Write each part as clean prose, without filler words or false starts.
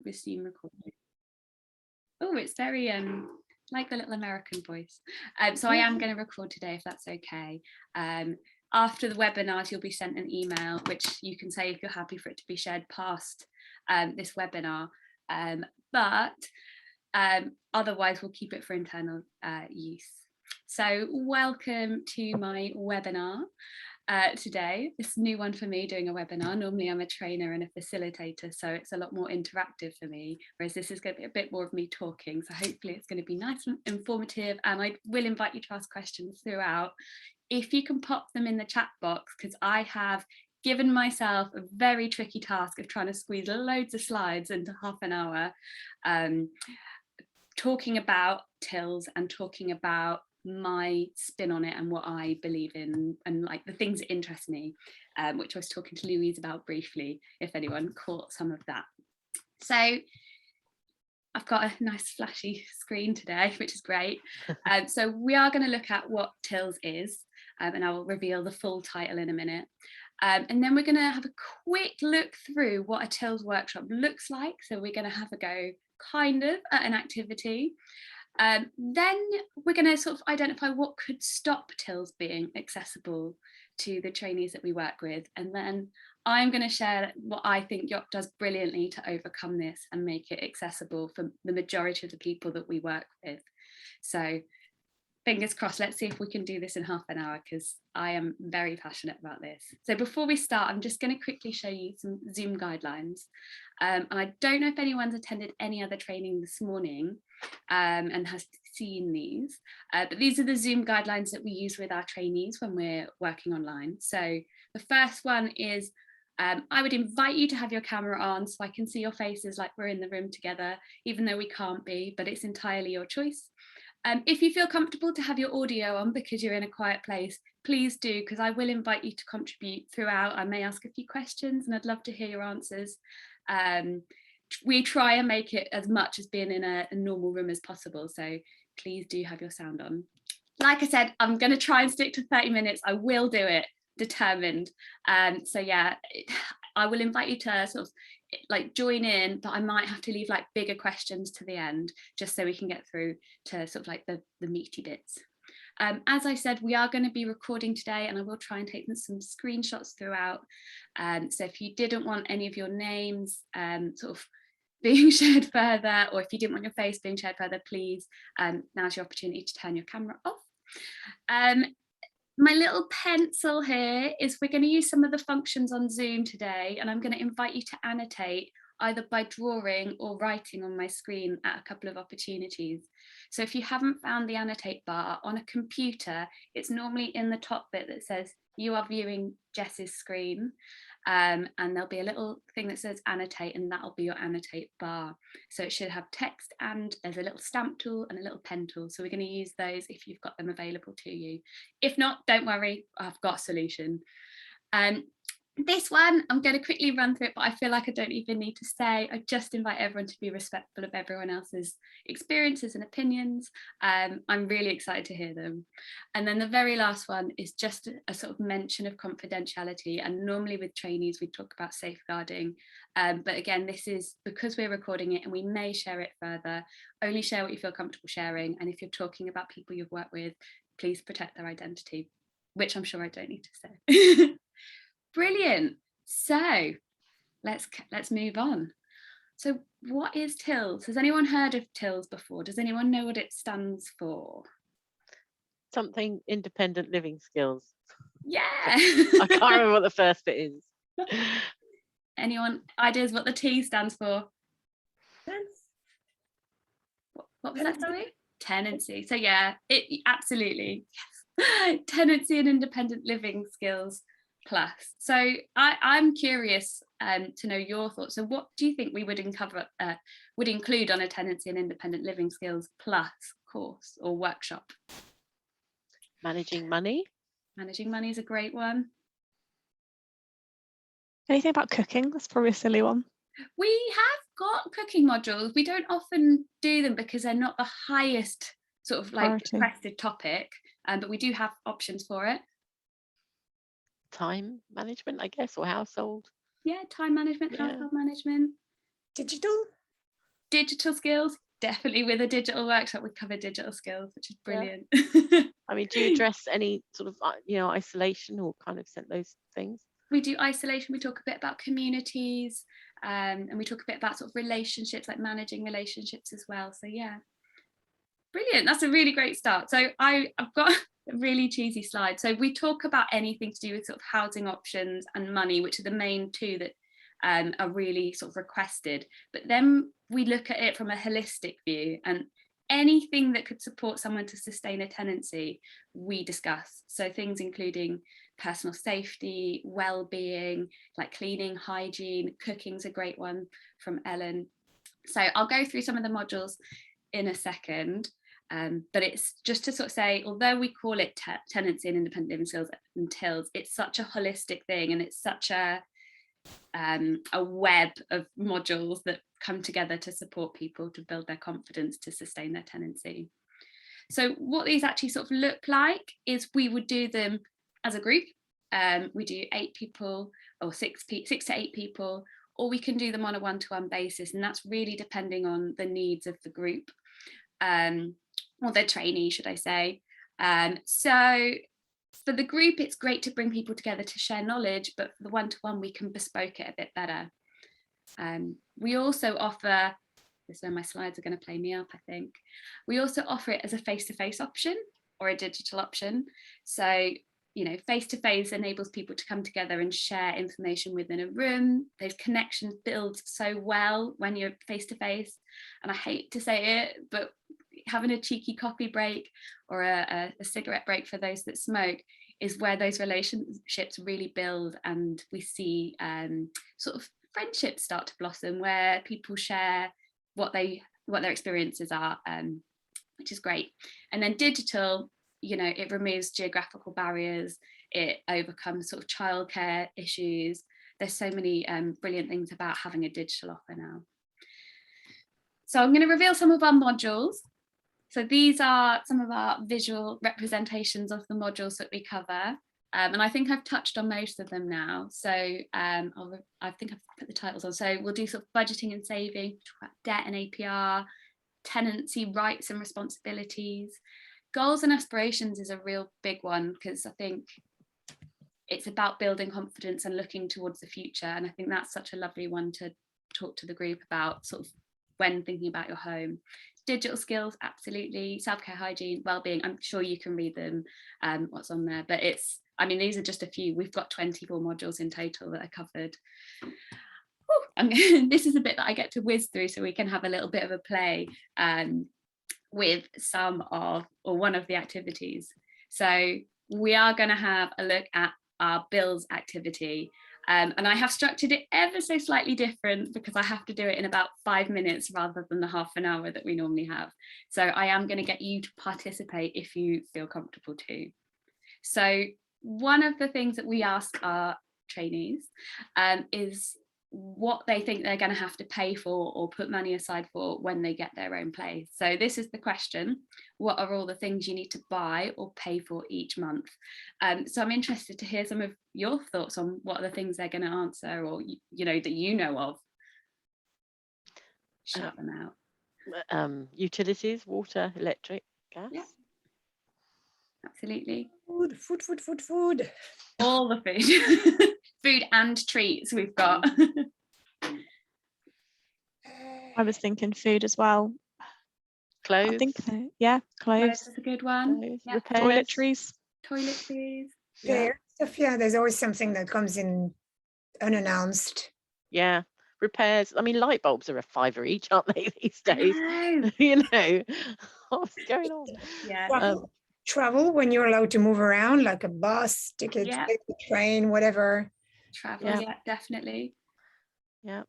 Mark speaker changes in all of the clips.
Speaker 1: resume recording. Oh, it's very like the little American voice. So I am going to record today, if that's okay. After the webinars, you'll be sent an email, which you can say if you're happy for it to be shared past this webinar. But otherwise, we'll keep it for internal use. So welcome to my webinar today. This new one for me, doing a webinar. Normally I'm a trainer and a facilitator, so it's a lot more interactive for me, whereas this is going to be a bit more of me talking. So hopefully it's going to be nice and informative, and I will invite you to ask questions throughout. If you can pop them in the chat box, because I have given myself a very tricky task of trying to squeeze loads of slides into half an hour, talking about TILS and talking about my spin on it and what I believe in and like the things that interest me, which I was talking to Louise about briefly, if anyone caught some of that. So I've got a nice flashy screen today, which is great. So we are going to look at what TILS is, and I will reveal the full title in a minute. And then we're going to have a quick look through what a TILS workshop looks like. So we're going to have a go kind of at an activity. Then we're going to sort of identify what could stop TILS being accessible to the trainees that we work with. And then I'm going to share what I think Yok does brilliantly to overcome this and make it accessible for the majority of the people that we work with. So fingers crossed, let's see if we can do this in half an hour, because I am very passionate about this. So before we start, I'm just going to quickly show you some Zoom guidelines. And I don't know if anyone's attended any other training this morning and has seen these, but these are the Zoom guidelines that we use with our trainees when we're working online. So the first one is, I would invite you to have your camera on so I can see your faces like we're in the room together, even though we can't be, but it's entirely your choice. If you feel comfortable to have your audio on because you're in a quiet place, please do, because I will invite you to contribute throughout. I may ask a few questions and I'd love to hear your answers. We try and make it as much as being in a normal room as possible, so please do have your sound on. Like I said, I'm going to try and stick to 30 minutes. I will do it, determined. So yeah, I will invite you to sort of like join in, but I might have to leave like bigger questions to the end, just so we can get through to sort of like the meaty bits. As I said, we are going to be recording today, and I will try and take some screenshots throughout. So if you didn't want any of your names sort of being shared further, or if you didn't want your face being shared further, please, now's your opportunity to turn your camera off. My little pencil here is we're going to use some of the functions on Zoom today, and I'm going to invite you to annotate either by drawing or writing on my screen at a couple of opportunities. So if you haven't found the annotate bar on a computer, it's normally in the top bit that says you are viewing Jess's screen, and there'll be a little thing that says annotate, and that'll be your annotate bar. So it should have text, and there's a little stamp tool and a little pen tool. So we're going to use those if you've got them available to you. If not, don't worry, I've got a solution. This one, I'm going to quickly run through it, but I feel like I don't even need to say. I just invite everyone to be respectful of everyone else's experiences and opinions. I'm really excited to hear them. And then the very last one is just a sort of mention of confidentiality. And normally with trainees, we talk about safeguarding. But again, this is because we're recording it and we may share it further. Only share what you feel comfortable sharing. And if you're talking about people you've worked with, please protect their identity, which I'm sure I don't need to say. Brilliant. So let's move on. So what is TILS? Has anyone heard of TILS before? Does anyone know what it stands for?
Speaker 2: Something independent living skills.
Speaker 1: Yeah.
Speaker 2: I can't remember what the first bit is.
Speaker 1: Anyone ideas what the T stands for? What was that, sorry? Tenancy. So yeah, it absolutely. Yes. Tenancy and independent living skills plus. So I'm curious to know your thoughts. So what do you think we would include on a tenancy and independent living skills plus course or workshop?
Speaker 2: Managing money.
Speaker 1: Managing money is a great one.
Speaker 3: Anything about cooking? That's probably a silly one.
Speaker 1: We have got cooking modules. We don't often do them because they're not the highest sort of like requested topic, but we do have options for it.
Speaker 2: Time management, I guess, or household.
Speaker 1: Yeah, time management, household management.
Speaker 4: Digital?
Speaker 1: Digital skills, definitely with a digital workshop, we cover digital skills, which is brilliant.
Speaker 2: I mean, do you address any sort of, isolation or kind of those things?
Speaker 1: We do isolation, we talk a bit about communities, and we talk a bit about sort of relationships, like managing relationships as well. So yeah, brilliant. That's a really great start. So I've got a really cheesy slide. So we talk about anything to do with sort of housing options and money, which are the main two that are really sort of requested. But then we look at it from a holistic view, and anything that could support someone to sustain a tenancy, we discuss. So things including personal safety, well-being, like cleaning, hygiene, cooking's a great one from Ellen. So I'll go through some of the modules in a second, but it's just to sort of say, although we call it tenancy and independent living skills and TILS, it's such a holistic thing, and it's such a web of modules that come together to support people to build their confidence to sustain their tenancy. So what these actually sort of look like is we would do them as a group. We do 8 people or 6 to 8 people, or we can do them on a one-to-one basis, and that's really depending on the needs of the group, or their trainee, should I say. So for the group, it's great to bring people together to share knowledge, but for the one-to-one, we can bespoke it a bit better. We also offer, this is where my slides are going to play me up, I think. We also offer it as a face-to-face option or a digital option. So, face-to-face enables people to come together and share information within a room. Those connections build so well when you're face-to-face. And I hate to say it, but having a cheeky coffee break or a cigarette break for those that smoke is where those relationships really build, and we see sort of friendships start to blossom where people share what their experiences are, which is great. And then digital, it removes geographical barriers, it overcomes sort of childcare issues. There's so many brilliant things about having a digital offer now. So I'm going to reveal some of our modules. So these are some of our visual representations of the modules that we cover. And I think I've touched on most of them now. So I think I've put the titles on. So we'll do sort of budgeting and saving, talk about debt and APR, tenancy rights and responsibilities. Goals and aspirations is a real big one, because I think it's about building confidence and looking towards the future. And I think that's such a lovely one to talk to the group about, sort of when thinking about your home. Digital skills, absolutely. Self-care, hygiene, well-being. I'm sure you can read them, what's on there. But these are just a few. We've got 24 modules in total that are covered. This is a bit that I get to whiz through, so we can have a little bit of a play with one of the activities. So we are going to have a look at our bills activity. And I have structured it ever so slightly different, because I have to do it in about 5 minutes rather than the half an hour that we normally have. So I am going to get you to participate if you feel comfortable to. So one of the things that we ask our trainees is what they think they're going to have to pay for or put money aside for when they get their own place. So this is the question: what are all the things you need to buy or pay for each month? So I'm interested to hear some of your thoughts on what are the things they're going to answer, or that you know of. Shout them out.
Speaker 2: Utilities, water, electric, gas.
Speaker 1: Yeah. Absolutely.
Speaker 4: Food.
Speaker 1: All the food. Food and treats we've got.
Speaker 3: I was thinking food as well.
Speaker 2: Clothes.
Speaker 3: I think so. Yeah, clothes.
Speaker 1: That's a good one.
Speaker 2: Clothes,
Speaker 1: Yeah.
Speaker 2: repairs.
Speaker 3: Toiletries.
Speaker 1: Toiletries.
Speaker 4: Yeah. Stuff, yeah, there's always something that comes in unannounced.
Speaker 2: Yeah. Repairs. I mean, light bulbs are a £5 each, aren't they, these
Speaker 1: I
Speaker 2: days?
Speaker 1: know.
Speaker 2: What's going on?
Speaker 1: Yeah.
Speaker 4: Travel when you're allowed to move around, like a bus ticket,
Speaker 1: Yeah.
Speaker 4: train, whatever.
Speaker 1: Travel.
Speaker 2: Yeah.
Speaker 1: Yeah, definitely.
Speaker 2: Yeah.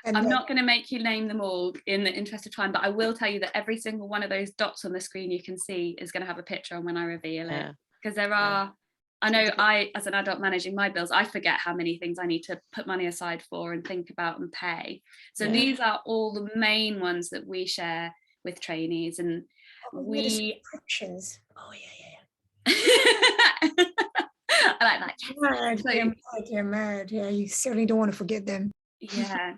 Speaker 4: And
Speaker 1: I'm not going to make you name them all in the interest of time, but I will tell you that every single one of those dots on the screen you can see is going to have a picture on when I reveal it. Because there are, I know as an adult managing my bills, I forget how many things I need to put money aside for and think about and pay. So these are all the main ones that we share with trainees, and
Speaker 4: subscriptions. Oh yeah.
Speaker 1: I like that.
Speaker 4: You're mad. Yeah, you certainly don't want to forget them.
Speaker 1: Yeah.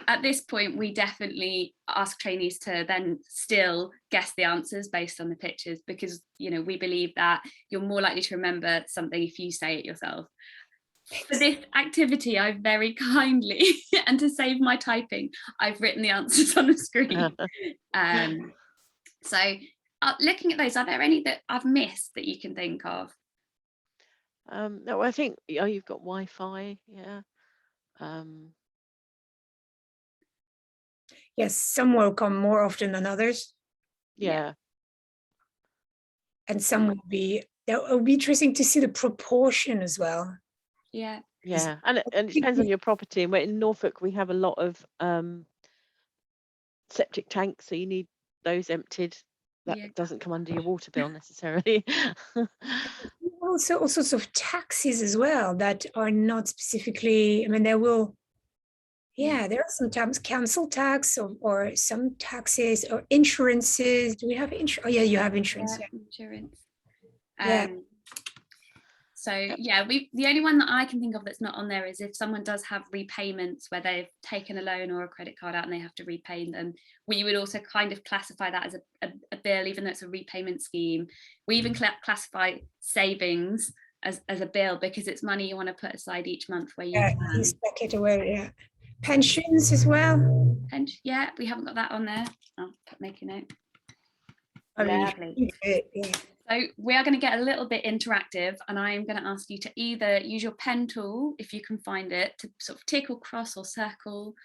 Speaker 1: at this point, we definitely ask trainees to then still guess the answers based on the pictures, because, you know, we believe that you're more likely to remember something if you say it yourself. For this activity, I've very kindly, and to save my typing, I've written the answers on the screen. So looking at those, are there any that I've missed that you can think of?
Speaker 2: No, I think you've got Wi-Fi, yeah.
Speaker 4: Yes, some will come more often than others,
Speaker 2: Yeah.
Speaker 4: and some will be. It'll be interesting to see the proportion as well.
Speaker 1: Yeah.
Speaker 2: Yeah, and it depends on your property. And in Norfolk, we have a lot of septic tanks, so you need those emptied. That
Speaker 1: Yeah.
Speaker 2: doesn't come under your water bill necessarily.
Speaker 4: Also, all sorts of taxes as well that are not specifically. I mean, there will. Yeah, there are sometimes council tax or some taxes or insurances. Do we have insurance? Oh yeah, you have insurance.
Speaker 1: Yeah, insurance.
Speaker 4: Yeah.
Speaker 1: So yeah, the only one that I can think of that's not on there is if someone does have repayments where they've taken a loan or a credit card out and they have to repay them. We would also kind of classify that as a bill, even though it's a repayment scheme. We even classify savings as a bill, because it's money you want to put aside each month where you can.
Speaker 4: You stack it away. Yeah, pensions as well.
Speaker 1: Yeah, we haven't got that on there. I'll make a note.
Speaker 4: I mean,
Speaker 1: Lovely.
Speaker 4: yeah.
Speaker 1: So we are going to get a little bit interactive, and I am going to ask you to either use your pen tool, if you can find it, to sort of tick or cross or circle,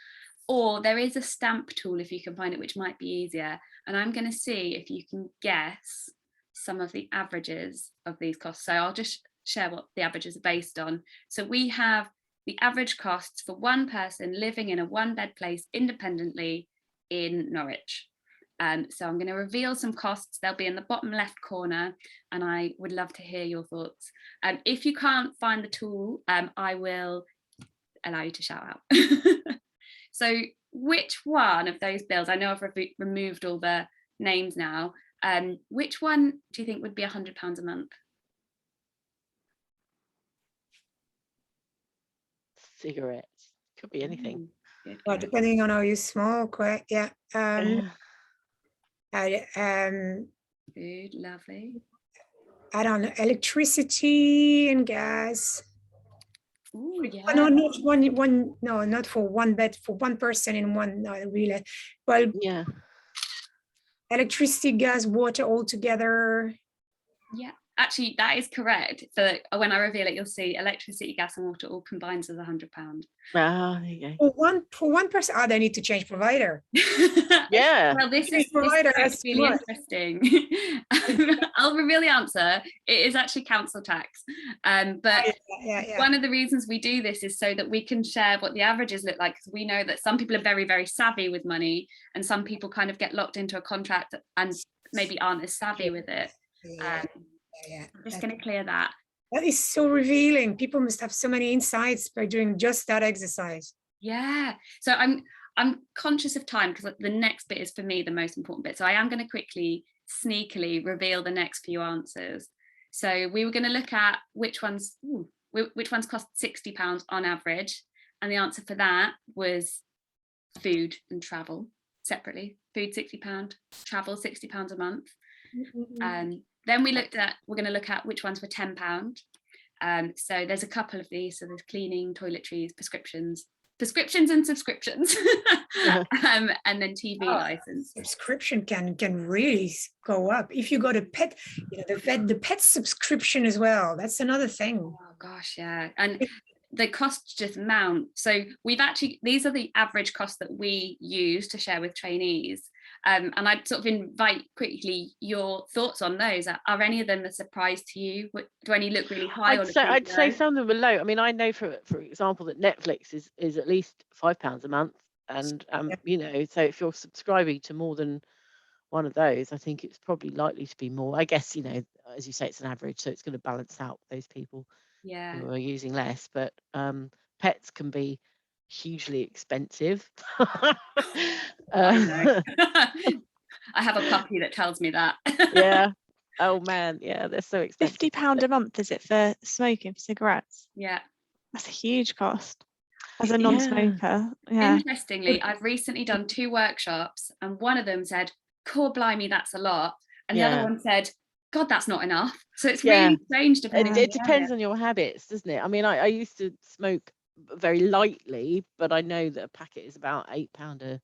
Speaker 1: or there is a stamp tool if you can find it, which might be easier. And I'm going to see if you can guess some of the averages of these costs. So I'll just share what the averages are based on. So we have the average costs for one person living in a one-bed place independently in Norwich. So I'm going to reveal some costs. They'll be in the bottom left corner, and I would love to hear your thoughts. If you can't find the tool, I will allow you to shout out. So which one of those bills, I know I've removed all the names now, which one do you think would be £100 a month?
Speaker 2: Cigarettes, could be anything.
Speaker 4: Well, depending on how you smoke, right? Yeah.
Speaker 1: Food, lovely.
Speaker 4: I don't know, electricity and gas.
Speaker 1: Ooh, yeah.
Speaker 4: Oh, no, not one. No, not for one bed, for one person in one. No, really. Well,
Speaker 2: Yeah.
Speaker 4: Electricity, gas, water all together.
Speaker 1: Yeah, actually, that is correct. So when I reveal it, you'll see electricity, gas, and water all combined as £100.
Speaker 2: Ah, there you go.
Speaker 4: For one person, they need to change provider.
Speaker 2: Yeah.
Speaker 1: Well, this is
Speaker 4: provider
Speaker 1: really interesting. I'll reveal the answer. It is actually council tax. But one of the reasons we do this is so that we can share what the averages look like, because we know that some people are very, very savvy with money, and some people kind of get locked into a contract and maybe aren't as savvy with it. I'm just going to clear that.
Speaker 4: That is so revealing. People must have so many insights by doing just that exercise.
Speaker 1: Yeah. So I'm conscious of time, because the next bit is for me the most important bit. So I am going to quickly, sneakily reveal the next few answers. So we were going to look at which ones cost £60 on average, and the answer for that was food and travel separately. Food £60, travel £60 a month. Then we're going to look at which ones were £10. So there's a couple of these. So there's cleaning, toiletries, prescriptions and subscriptions, and then TV license.
Speaker 4: Subscription can really go up if you got a pet. The pet subscription as well. That's another thing.
Speaker 1: Oh gosh, yeah, and the costs just mount. So these are the average costs that we use to share with trainees. And I'd sort of invite quickly your thoughts on those. Are any of them a surprise to you? Do any look really high?
Speaker 2: I'd say some of them are low. I mean, I know for example that Netflix is at least £5 a month, and so if you're subscribing to more than one of those, I think it's probably likely to be more. I guess as you say, it's an average, so it's going to balance out those people who are using less. But pets can be hugely expensive.
Speaker 1: I have a puppy that tells me that.
Speaker 2: Yeah. Oh man, yeah, they're so expensive.
Speaker 3: £50 a month, is it, for smoking, for cigarettes?
Speaker 1: Yeah.
Speaker 3: That's a huge cost. as a non-smoker. Yeah.
Speaker 1: Interestingly, I've recently done 2 workshops, and one of them said, "Core blimey, that's a lot," and the other one said, "God, that's not enough." So it's really strange depending on
Speaker 2: It
Speaker 1: the
Speaker 2: depends
Speaker 1: area.
Speaker 2: on your habits, doesn't it? I mean, I used to smoke very lightly, but I know that a packet is about £8 a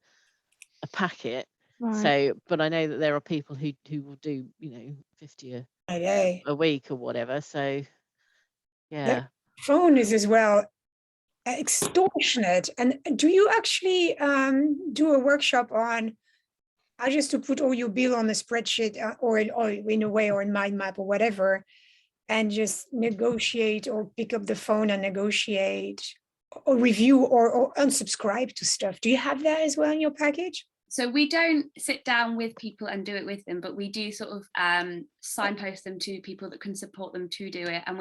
Speaker 2: packet.
Speaker 3: Right.
Speaker 2: So, but I know that there are people who will do, 50 a week or whatever. So,
Speaker 4: The phone is as well extortionate. And do you actually do a workshop on how just to put all your bill on a spreadsheet or in a way or in mind map or whatever, and just negotiate or pick up the phone and negotiate or review or unsubscribe to stuff? Do you have that as well in your package?
Speaker 1: So we don't sit down with people and do it with them, but we do sort of signpost them to people that can support them to do it. And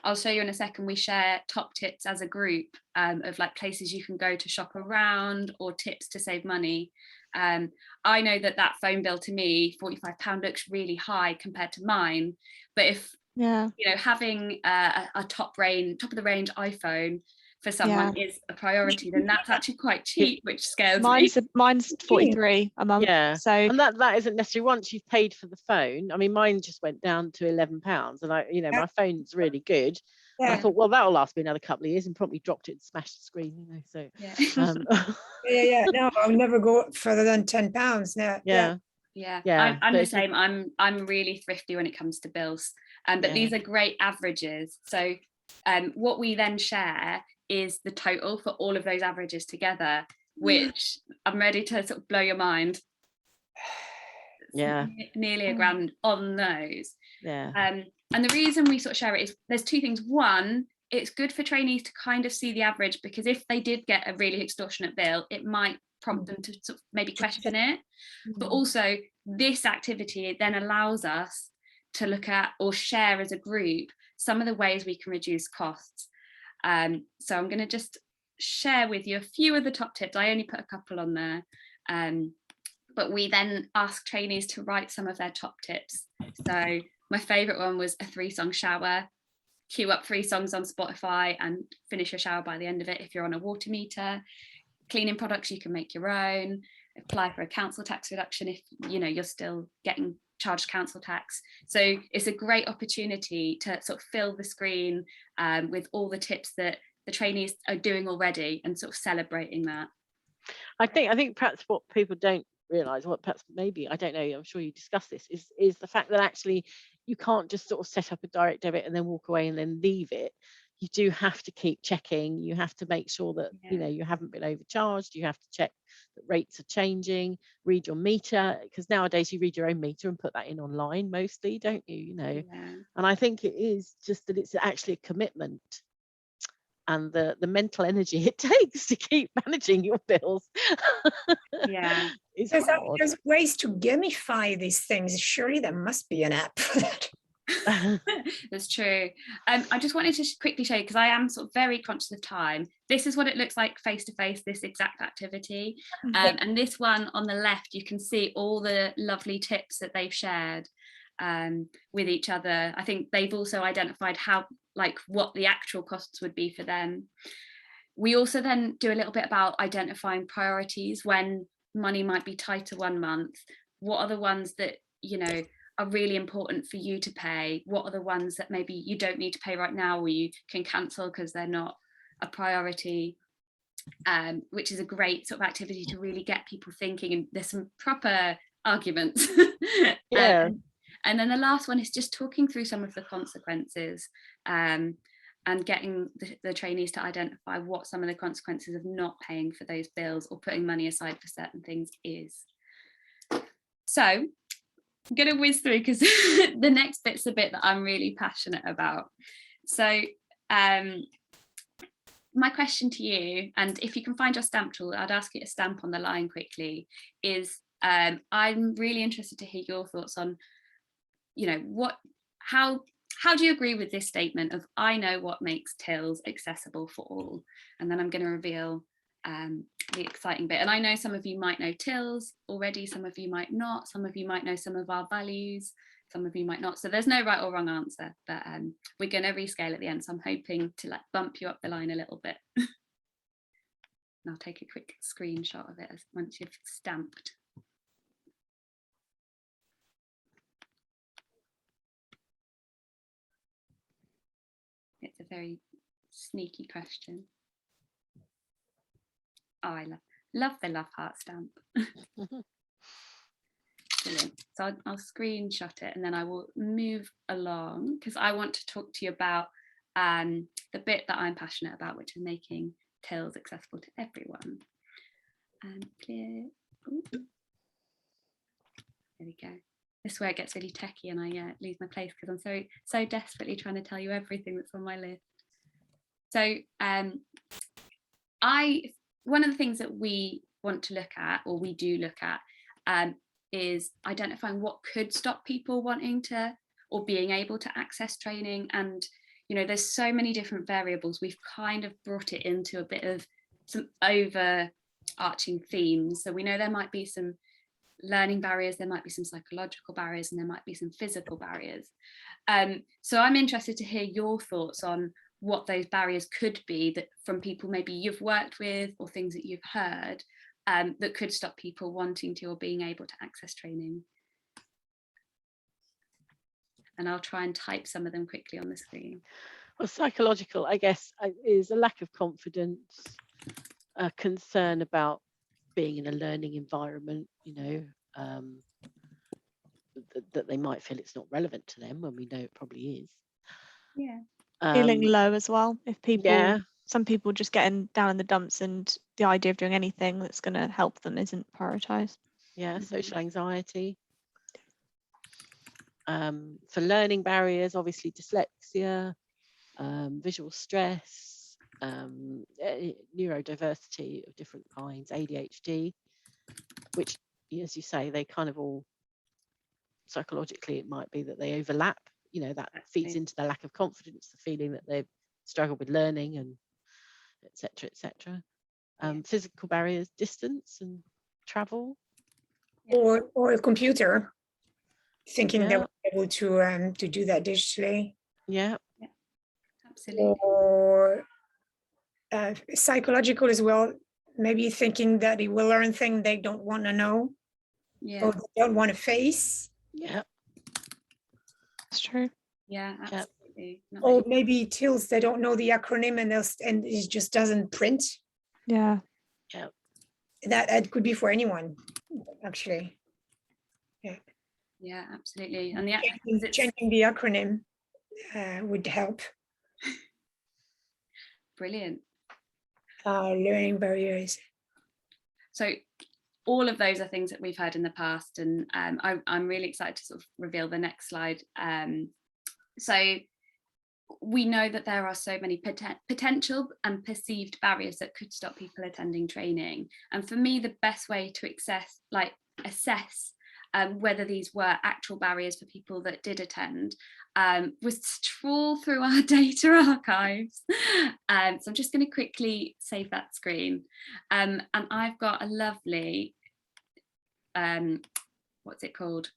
Speaker 1: I'll show you in a second, we share top tips as a group of like places you can go to shop around or tips to save money. I know that phone bill to me, £45 looks really high compared to mine. But if, having a top of the range iPhone for someone is a priority, then that's actually quite cheap, which scares me.
Speaker 3: Mine's 43 a month. So
Speaker 2: and that isn't necessarily once you've paid for the phone. I mean, mine just went down to £11, and my phone's really good. I thought, well, that'll last me another couple of years, and probably dropped it and smashed the screen. So
Speaker 4: no, I'll never go further than £10 now.
Speaker 1: I'm the same. I'm really thrifty when it comes to bills, but these are great averages. So what we then share is the total for all of those averages together, which I'm ready to sort of blow your mind. Nearly £1,000 on those. And the reason we sort of share it is there's 2 things. One, it's good for trainees to kind of see the average, because if they did get a really extortionate bill, it might prompt them to sort of maybe question it. But also this activity then allows us to look at or share as a group some of the ways we can reduce costs. So I'm going to just share with you a few of the top tips. I only put a couple on there, but we then ask trainees to write some of their top tips. So my favourite one was a 3-song shower. Queue up 3 songs on Spotify and finish your shower by the end of it if you're on a water meter. Cleaning products you can make your own. Apply for a council tax reduction if you're still getting charged council tax. So it's a great opportunity to sort of fill the screen with all the tips that the trainees are doing already and sort of celebrating that.
Speaker 2: I think perhaps what people don't realise, what perhaps maybe, I don't know, I'm sure you discussed this, is the fact that actually you can't just sort of set up a direct debit and then walk away and then leave it. You do have to keep checking. You have to make sure that you haven't been overcharged. You have to check that rates are changing, read your meter, because nowadays you read your own meter and put that in online mostly, don't you? And I think it is just that it's actually a commitment, and the mental energy it takes to keep managing your bills.
Speaker 4: There's ways to gamify these things. Surely there must be an app for that.
Speaker 1: That's true. I just wanted to quickly show you, because I am sort of very conscious of time. This is what it looks like face to face, this exact activity. And this one on the left, you can see all the lovely tips that they've shared with each other. I think they've also identified what the actual costs would be for them. We also then do a little bit about identifying priorities when money might be tighter one month. What are the ones that are really important for you to pay? What are the ones that maybe you don't need to pay right now, or you can cancel because they're not a priority? Which is a great sort of activity to really get people thinking, and there's some proper arguments. And then the last one is just talking through some of the consequences, and getting the trainees to identify what some of the consequences of not paying for those bills or putting money aside for certain things is. So I'm going to whiz through, because the next bit's a bit that I'm really passionate about. So my question to you, and if you can find your stamp tool, I'd ask you to stamp on the line quickly, is I'm really interested to hear your thoughts on, how do you agree with this statement of, I know what makes TILS accessible for all? And then I'm going to reveal the exciting bit. And I know some of you might know TILS already, some of you might not, some of you might know some of our values, some of you might not. So there's no right or wrong answer, but we're going to rescale at the end. So I'm hoping to bump you up the line a little bit. And I'll take a quick screenshot of it once you've stamped. It's a very sneaky question. Oh, I love the love heart stamp. Brilliant. So I'll screenshot it and then I will move along because I want to talk to you about the bit that I'm passionate about, which is making TILS accessible to everyone. Clear. Ooh. There we go. This is where it gets really techie and I lose my place because I'm so desperately trying to tell you everything that's on my list. So one of the things that we want to look at, or we do look at, is identifying what could stop people wanting to or being able to access training. And there's so many different variables. We've kind of brought it into a bit of some overarching themes. So we know there might be some learning barriers, there might be some psychological barriers, and there might be some physical barriers. So I'm interested to hear your thoughts on what those barriers could be, that from people maybe you've worked with or things that you've heard that could stop people wanting to or being able to access training. And I'll try and type some of them quickly on the screen.
Speaker 2: Well, psychological, I guess, is a lack of confidence, a concern about being in a learning environment, that they might feel it's not relevant to them when we know it probably is.
Speaker 1: Yeah.
Speaker 3: Feeling low as well. If people,
Speaker 2: yeah.
Speaker 3: Some people just getting down in the dumps and the idea of doing anything that's going to help them isn't prioritized.
Speaker 2: Yeah, social anxiety. For learning barriers, obviously dyslexia, visual stress, neurodiversity of different kinds, ADHD, which, as you say, they kind of all psychologically, it might be that they overlap, that feeds into the lack of confidence, the feeling that they've struggled with learning, and etc. Physical barriers, distance and travel,
Speaker 4: or a computer, thinking they were able to do that digitally.
Speaker 1: Yeah, absolutely.
Speaker 4: Or psychological as well, maybe thinking that they will learn things they don't want to know, or they don't want to face.
Speaker 2: Yeah,
Speaker 3: that's true.
Speaker 1: Yeah, absolutely.
Speaker 4: Or maybe TILS, they don't know the acronym and it just doesn't print.
Speaker 3: Yeah.
Speaker 4: That could be for anyone, actually.
Speaker 1: Yeah, absolutely. And
Speaker 4: changing the acronym would help.
Speaker 1: Brilliant.
Speaker 4: Learning barriers.
Speaker 1: So all of those are things that we've heard in the past, and I'm really excited to sort of reveal the next slide. So we know that there are so many potential and perceived barriers that could stop people attending training. And for me, the best way to assess whether these were actual barriers for people that did attend was to trawl through our data archives. So I'm just going to quickly save that screen. And I've got a lovely, what's it called?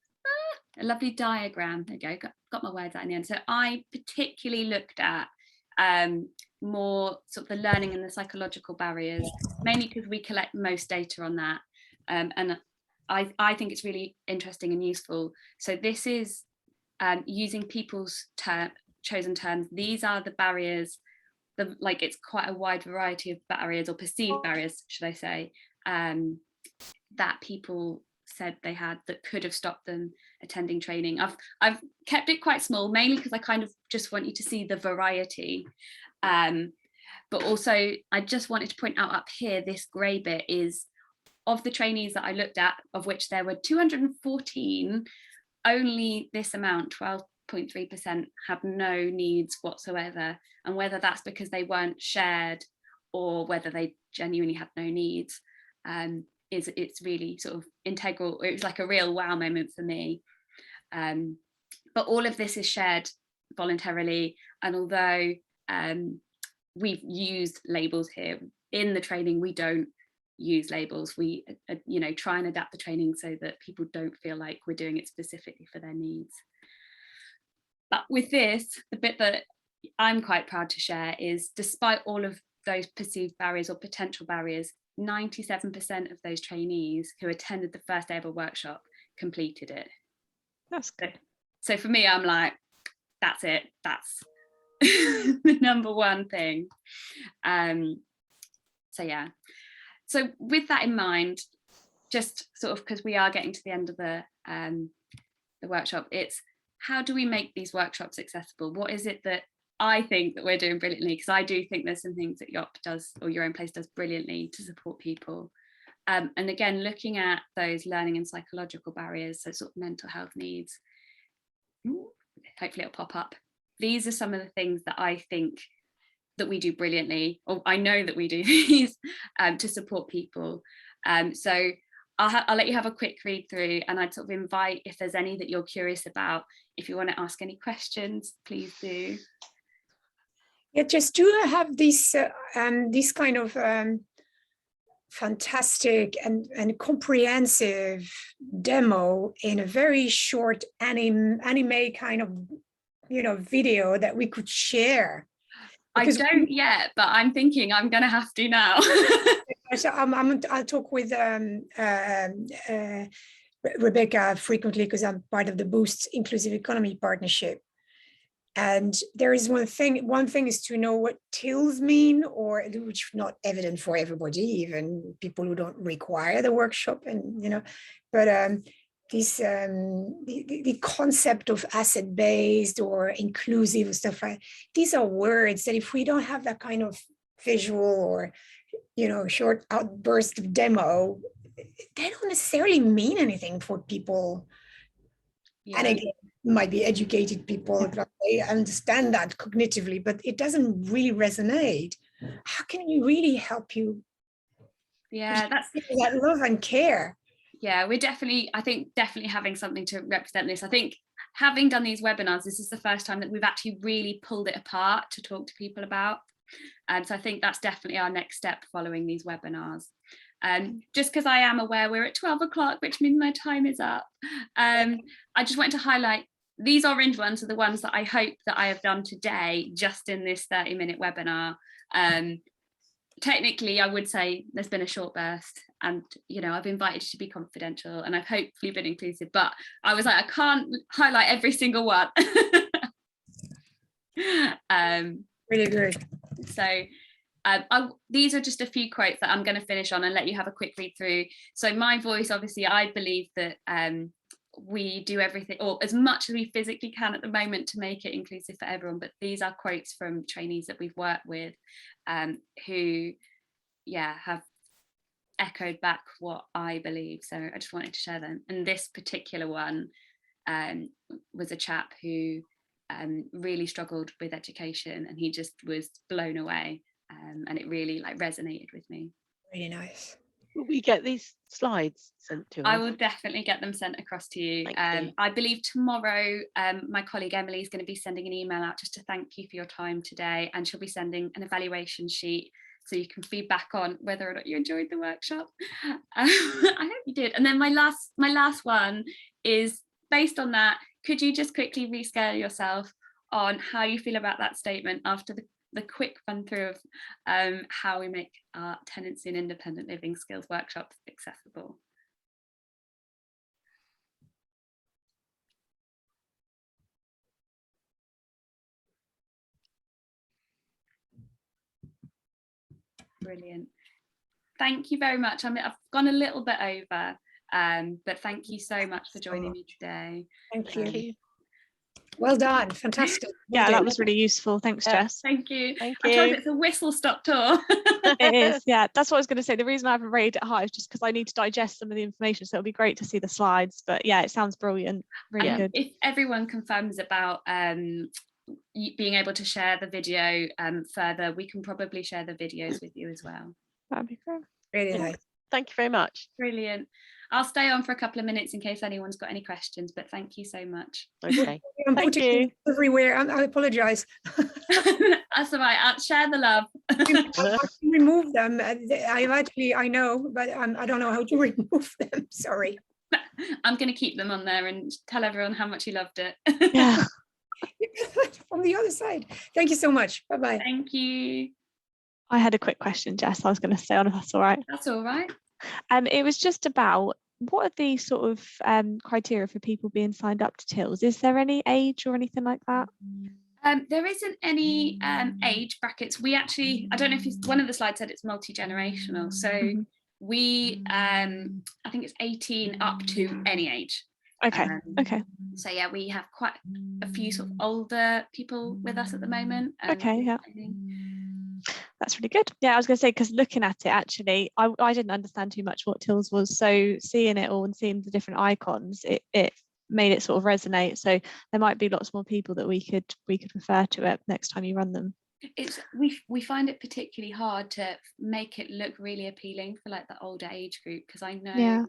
Speaker 1: A lovely diagram. There you go, got my words out in the end. So I particularly looked at more sort of the learning and the psychological barriers, mainly because we collect most data on that. And I think it's really interesting and useful. So this is using people's chosen terms. These are the barriers, it's quite a wide variety of barriers, or perceived barriers, should I say, that people said they had that could have stopped them attending training. I've kept it quite small, mainly because I kind of just want you to see the variety. But also I just wanted to point out up here, this grey bit is of the trainees that I looked at, of which there were 214, only this amount, 12.3%, had no needs whatsoever. And whether that's because they weren't shared or whether they genuinely had no needs, it's really sort of integral. It was like a real wow moment for me. But all of this is shared voluntarily. And although we've used labels here in the training, we don't use labels. We try and adapt the training so that people don't feel like we're doing it specifically for their needs. But with this, the bit that I'm quite proud to share is, despite all of those perceived barriers or potential barriers, 97% of those trainees who attended the first day of a workshop completed it.
Speaker 3: That's good.
Speaker 1: So for me, I'm like, that's it. That's the number one thing. So yeah. So with that in mind, just sort of because we are getting to the end of the workshop, it's how do we make these workshops accessible? What is it that I think that we're doing brilliantly? Because I do think there's some things that YOP does, or Your Own Place does brilliantly to support people. And again, looking at those learning and psychological barriers, so sort of mental health needs, hopefully it'll pop up. These are some of the things that I think that we do brilliantly, or I know that we do these to support people. So I'll let you have a quick read through, and I'd sort of invite, if there's any that you're curious about, if you want to ask any questions, please do.
Speaker 4: Yeah, just do have this kind of fantastic and comprehensive demo in a very short anime kind of, you know, video that we could share. Because
Speaker 1: I don't yet, but I'm thinking I'm going to have to now.
Speaker 4: So I'll talk with Rebecca frequently, because I'm part of the Boost Inclusive Economy Partnership. And there is one thing is to know what TILS mean, or which is not evident for everybody, even people who don't require the workshop, and you know, but this the concept of asset-based or inclusive stuff, these are words that if we don't have that kind of visual or, you know, short outburst of demo, they don't necessarily mean anything for people. Yeah. And again, might be educated people, they understand that cognitively, but it doesn't really resonate. How can we really help you?
Speaker 1: Yeah, that's
Speaker 4: that love and care.
Speaker 1: Yeah, we're definitely having something to represent this. I think having done these webinars, this is the first time that we've actually really pulled it apart to talk to people about. And so I think that's definitely our next step following these webinars. Just because I am aware we're at 12 o'clock, which means my time is up. I just want to highlight these orange ones are the ones that I hope that I have done today, just in this 30-minute webinar. Technically, I would say there's been a short burst, and you know, I've invited you to be confidential, and I've hopefully been inclusive, but I was like, I can't highlight every single one.
Speaker 4: Really good.
Speaker 1: So these are just a few quotes that I'm going to finish on and let you have a quick read through. So my voice, obviously, I believe that we do everything, or as much as we physically can at the moment, to make it inclusive for everyone. But these are quotes from trainees that we've worked with who, yeah, have echoed back what I believe. So I just wanted to share them. And this particular one was a chap who really struggled with education, and he just was blown away. And it really resonated with me.
Speaker 4: Really nice.
Speaker 2: Will we get these slides sent to us?
Speaker 1: I will definitely get them sent across to you. I believe tomorrow my colleague Emily is going to be sending an email out just to thank you for your time today, and she'll be sending an evaluation sheet so you can feedback on whether or not you enjoyed the workshop. I hope you did. And then my last one is based on that. Could you just quickly rescale yourself on how you feel about that statement after the quick run through of how we make our tenancy and independent living skills workshops accessible? Brilliant. Thank you very much. I've gone a little bit over, but thank you so much for joining me today.
Speaker 4: Thank you. Well done, fantastic.
Speaker 3: Yeah, that was really useful. Thanks, Jess.
Speaker 1: Thank you.
Speaker 2: Thank
Speaker 1: I
Speaker 2: you.
Speaker 1: told you it's a whistle-stop tour.
Speaker 3: It is, yeah. That's what I was going to say. The reason I haven't rated it high is just because I need to digest some of the information. So it'll be great to see the slides. But yeah, it sounds brilliant. Really good.
Speaker 1: If everyone confirms about being able to share the video further, we can probably share the videos with you as well.
Speaker 3: That'd be great.
Speaker 4: Really nice.
Speaker 2: Thank you very much.
Speaker 1: Brilliant. I'll stay on for a couple of minutes in case anyone's got any questions, but thank you so much.
Speaker 2: Okay.
Speaker 4: I'm
Speaker 2: Thank
Speaker 4: putting
Speaker 2: you.
Speaker 4: it everywhere. I apologize.
Speaker 1: That's all right. I'll share the love.
Speaker 4: I can remove them. I know, but I don't know how to remove them. Sorry.
Speaker 1: I'm going to keep them on there and tell everyone how much you loved it.
Speaker 3: Yeah.
Speaker 4: From the other side. Thank you so much. Bye-bye.
Speaker 1: Thank you.
Speaker 3: I had a quick question, Jess. I was going to stay on if that's all right.
Speaker 1: That's all right.
Speaker 3: It was just about what are the sort of criteria for people being signed up to TILS? Is there any age or anything like that?
Speaker 1: There isn't any age brackets. We actually, I don't know if one of the slides said it's multi-generational. So we, I think it's 18 up to any age.
Speaker 3: Okay. Okay.
Speaker 1: So yeah, we have quite a few sort of older people with us at the moment.
Speaker 3: Okay. Yeah. That's really good. Yeah, I was going to say, because looking at it, actually, I didn't understand too much what TILS was. So seeing it all and seeing the different icons, it made it sort of resonate. So there might be lots more people that we could refer to it next time you run them.
Speaker 1: It's we find it particularly hard to make it look really appealing for like the older age group, because I know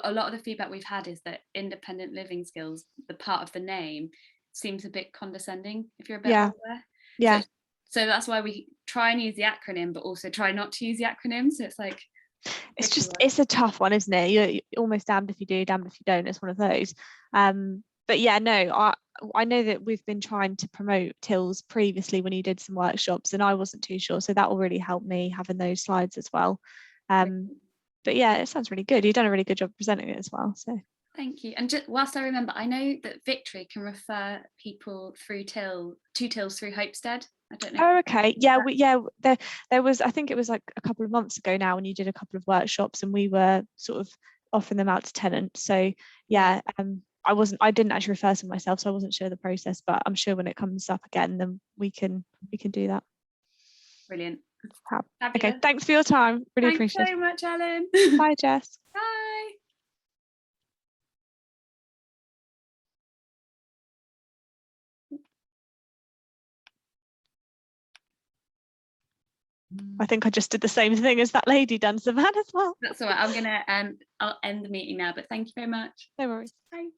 Speaker 1: a lot of the feedback we've had is that independent living skills, the part of the name, seems a bit condescending if you're a bit older.
Speaker 3: Yeah.
Speaker 1: So that's why we try and use the acronym, but also try not to use the acronym. So it's like,
Speaker 3: it's a tough one, isn't it? You're almost damned if you do, damned if you don't. It's one of those. But yeah, no, I know that we've been trying to promote TILS previously when you did some workshops, and I wasn't too sure. So that will really help me having those slides as well. But yeah, it sounds really good. You've done a really good job presenting it as well. So
Speaker 1: thank you. And just whilst I remember, I know that Victory can refer people through TILS through Hopestead. I don't know.
Speaker 3: Oh, okay. Yeah, there was, I think it was like a couple of months ago now, when you did a couple of workshops and we were sort of offering them out to tenants. So yeah, I didn't actually refer to myself, so I wasn't sure the process, but I'm sure when it comes up again, then we can do that.
Speaker 1: Brilliant.
Speaker 3: Okay, thanks for your time. Really appreciate it.
Speaker 1: Thanks so much, Ellen.
Speaker 3: Bye, Jess.
Speaker 1: Bye.
Speaker 3: I think I just did the same thing as that lady done, Savannah, as well.
Speaker 1: That's all right. I'm gonna I'll end the meeting now, but thank you very much.
Speaker 3: No worries.
Speaker 1: Bye.